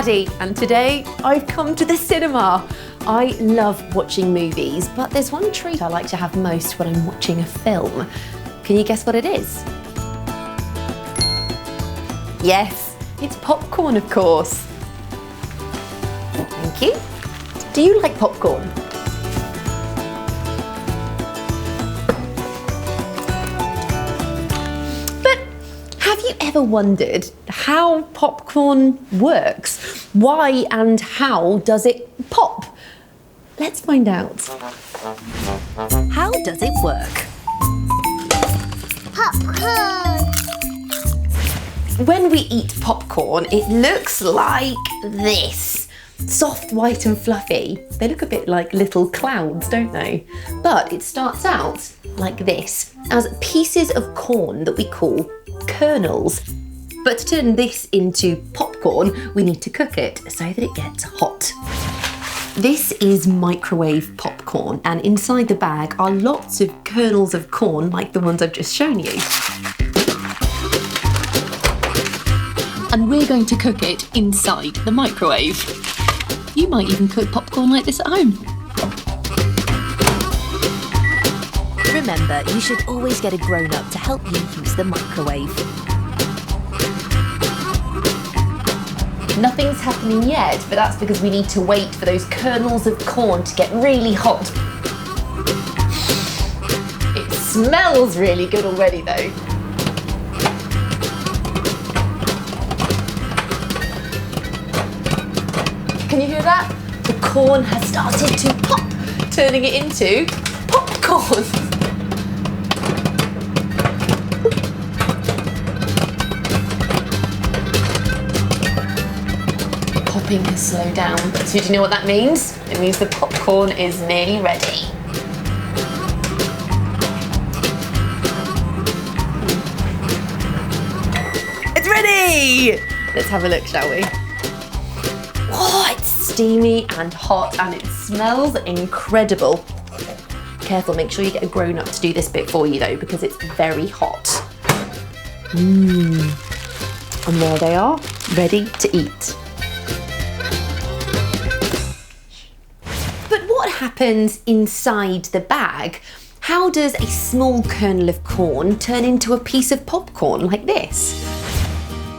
Maddie, and today I've come to the cinema. I love watching movies, but there's one treat I like to have most when I'm watching a film. Can you guess what it is? Yes, it's popcorn, of course. Thank you. Do you like popcorn? Have you ever wondered how popcorn works? Why and how does it pop? Let's find out. How does it work? Popcorn! When we eat popcorn, it looks like this. Soft, white and fluffy. They look a bit like little clouds, don't they? But it starts out like this, as pieces of corn that we call kernels. But to turn this into popcorn, we need to cook it so that it gets hot. This is microwave popcorn, and inside the bag are lots of kernels of corn like the ones I've just shown you. And we're going to cook it inside the microwave. You might even cook popcorn like this at home. Remember, you should always get a grown-up to help you use the microwave. Nothing's happening yet, but that's because we need to wait for those kernels of corn to get really hot. It smells really good already though. Can you hear that? The corn has started to pop, turning it into popcorn. Popping has slowed down. So do you know what that means? It means the popcorn is nearly ready. It's ready! Let's have a look, shall we? Oh, it's steamy and hot and it smells incredible. Careful, make sure you get a grown-up to do this bit for you though, because it's very hot. And there they are, ready to eat. But what happens inside the bag? How does a small kernel of corn turn into a piece of popcorn like this?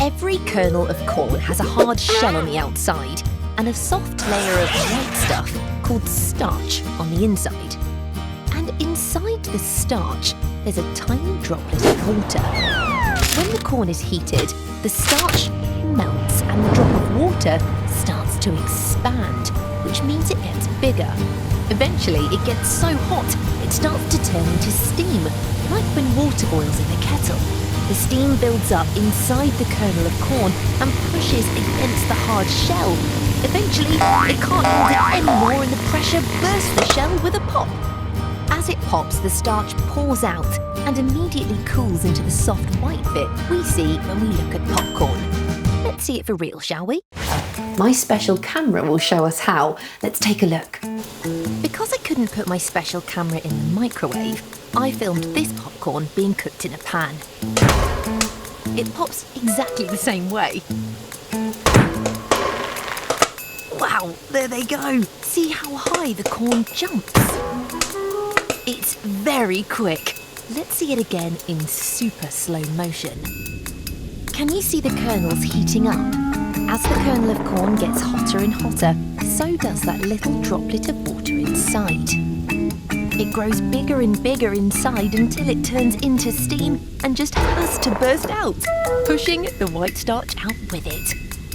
Every kernel of corn has a hard shell on the outside and a soft layer of white stuff called starch on the inside. And inside the starch, there's a tiny droplet of water. When the corn is heated, the starch melts and the drop of water starts to expand, which means it gets bigger. Eventually, it gets so hot, it starts to turn into steam, like when water boils in a kettle. The steam builds up inside the kernel of corn and pushes against the hard shell. Eventually, it can't hold it anymore and the pressure bursts the shell with a pop. As it pops, the starch pours out and immediately cools into the soft white bit we see when we look at popcorn. Let's see it for real, shall we? My special camera will show us how. Let's take a look. Because I couldn't put my special camera in the microwave, I filmed this popcorn being cooked in a pan. It pops exactly the same way. Wow, there they go. See how high the corn jumps? It's very quick. Let's see it again in super slow motion. Can you see the kernels heating up? As the kernel of corn gets hotter and hotter, so does that little droplet of water inside. It grows bigger and bigger inside until it turns into steam and just has to burst out, pushing the white starch out with it.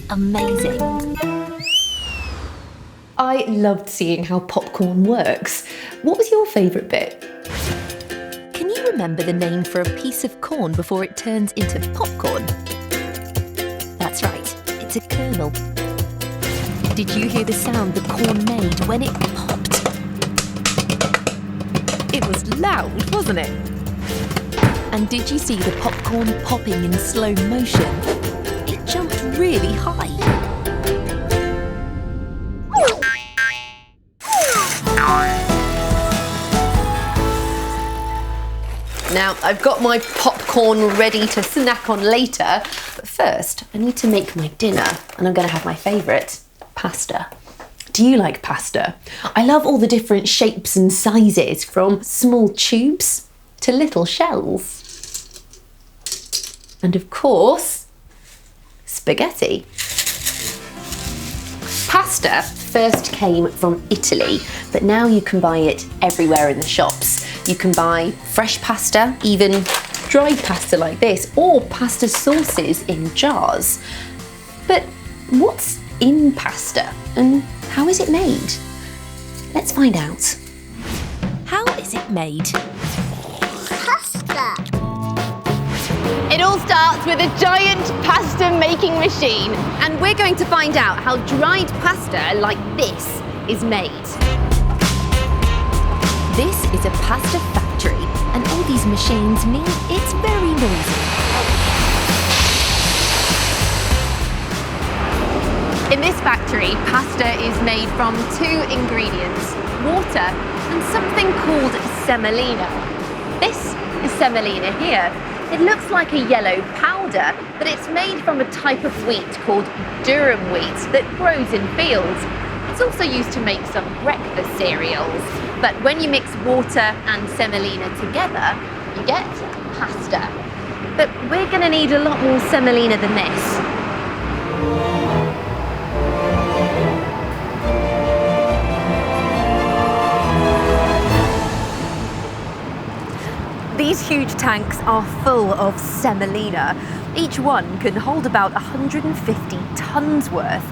Amazing. I loved seeing how popcorn works. What was your favourite bit? Can you remember the name for a piece of corn before it turns into popcorn? That's right, it's a kernel. Did you hear the sound the corn made when it popped? It was loud, wasn't it? And did you see the popcorn popping in slow motion? It jumped really high. Now, I've got my popcorn ready to snack on later, but first, I need to make my dinner, and I'm going to have my favourite, pasta. Do you like pasta? I love all the different shapes and sizes, from small tubes to little shells. And of course, spaghetti. Pasta first came from Italy, but now you can buy it everywhere in the shops. You can buy fresh pasta, even dried pasta like this, or pasta sauces in jars. But what's in pasta and how is it made? Let's find out. How is it made? Pasta. It all starts with a giant pasta making machine, and we're going to find out how dried pasta like this is made. This is a pasta factory, and all these machines mean it's very noisy. In this factory, pasta is made from 2 ingredients, water and something called semolina. This is semolina here. It looks like a yellow powder, but it's made from a type of wheat called durum wheat that grows in fields. It's also used to make some breakfast cereals. But when you mix water and semolina together, you get pasta. But we're going to need a lot more semolina than this. These huge tanks are full of semolina. Each one can hold about 150 tons worth.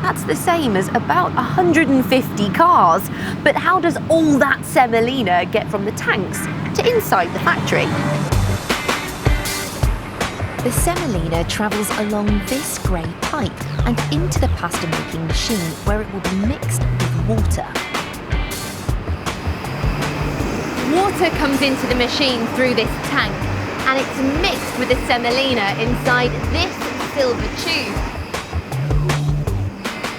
That's the same as about 150 cars. But how does all that semolina get from the tanks to inside the factory? The semolina travels along this grey pipe and into the pasta making machine, where it will be mixed with water. Water comes into the machine through this tank, and it's mixed with the semolina inside this silver tube.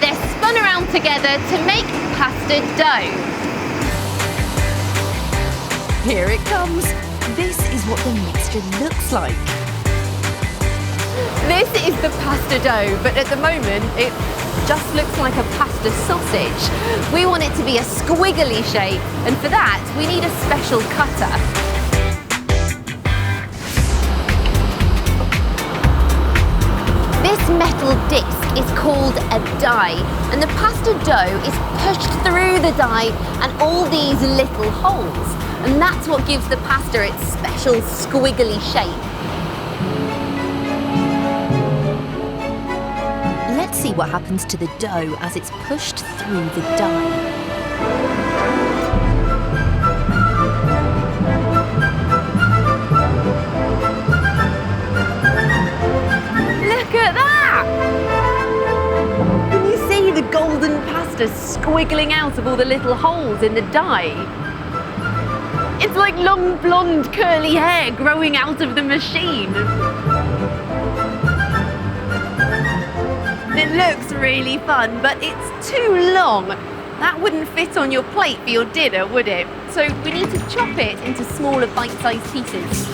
They're spun around together to make pasta dough. Here it comes. This is what the mixture looks like. This is the pasta dough, but at the moment it just looks like a pasta sausage. We want it to be a squiggly shape, and for that we need a special cutter. This metal disc is called a die, and the pasta dough is pushed through the die and all these little holes, and that's what gives the pasta its special squiggly shape. Let's see what happens to the dough as it's pushed through the die. Look at that! Can you see the golden pasta squiggling out of all the little holes in the die? It's like long blonde curly hair growing out of the machine. It looks really fun, but it's too long. That wouldn't fit on your plate for your dinner, would it? So we need to chop it into smaller bite-sized pieces.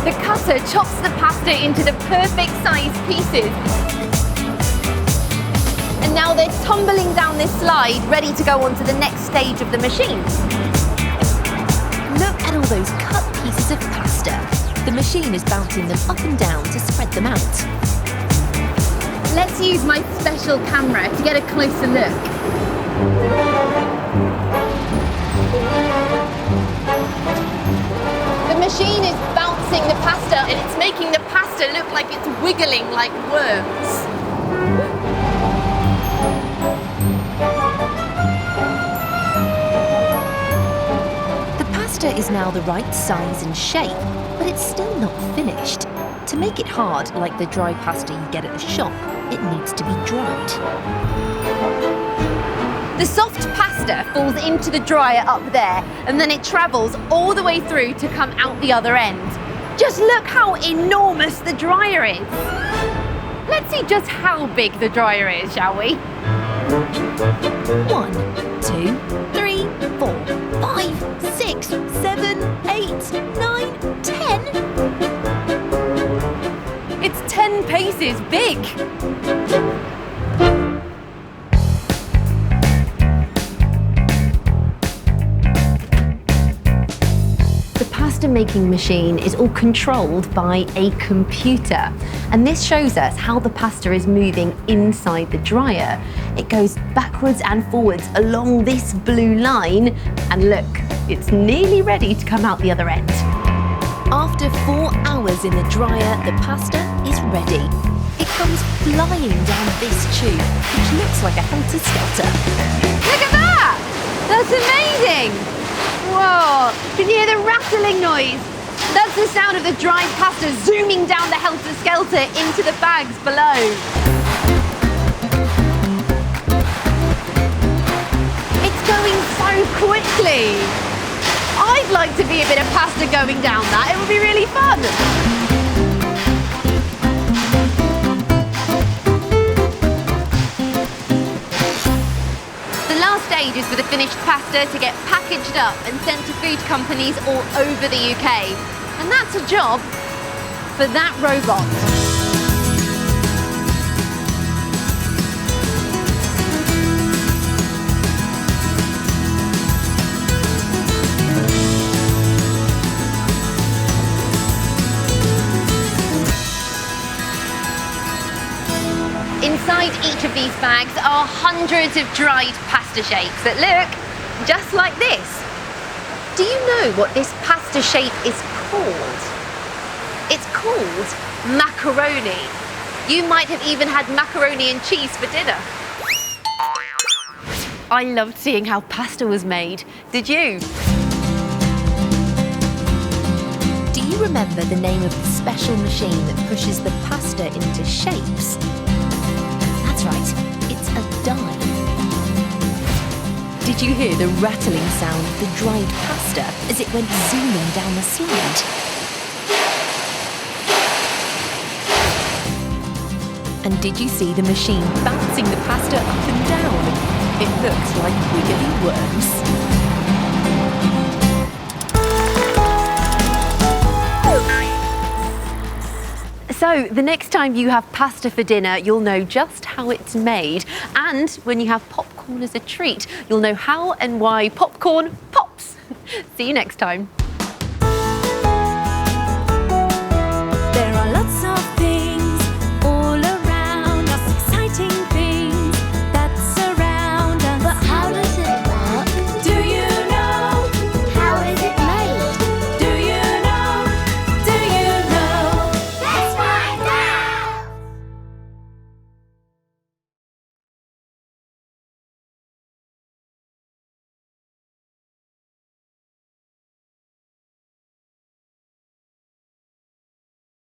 The cutter chops the pasta into the perfect size pieces. And now they're tumbling down this slide, ready to go on to the next stage of the machine. Look at all those cut pieces of pasta. The machine is bouncing them up and down to spread them out. Let's use my special camera to get a closer look. The machine is bouncing the pasta, and it's making the pasta look like it's wiggling like worms. The pasta is now the right size and shape, but it's still not finished. To make it hard, like the dry pasta you get at the shop, it needs to be dried. The soft pasta falls into the dryer up there, and then it travels all the way through to come out the other end. Just look how enormous the dryer is. Let's see just how big the dryer is, shall we? 1, 2, 3, 4. 9, 10. It's 10 paces big. The pasta making machine is all controlled by a computer, and this shows us how the pasta is moving inside the dryer. It goes backwards and forwards along this blue line, and look, it's nearly ready to come out the other end. After 4 hours in the dryer, the pasta is ready. It comes flying down this tube, which looks like a helter-skelter. Look at that! That's amazing! Whoa! Can you hear the rattling noise? That's the sound of the dried pasta zooming down the helter-skelter into the bags below. It's going so quickly. I'd like to be a bit of pasta going down that. It would be really fun. The last stage is for the finished pasta to get packaged up and sent to food companies all over the UK. And that's a job for that robot. Inside each of these bags are hundreds of dried pasta shapes that look just like this. Do you know what this pasta shape is called? It's called macaroni. You might have even had macaroni and cheese for dinner. I loved seeing how pasta was made. Did you? Do you remember the name of the special machine that pushes the pasta into shapes? That's right, it's a die. Did you hear the rattling sound of the dried pasta as it went zooming down the slide? And did you see the machine bouncing the pasta up and down? It looks like wiggly worms. So the next time you have pasta for dinner, you'll know just how it's made. And when you have popcorn as a treat, you'll know how and why popcorn pops. See you next time.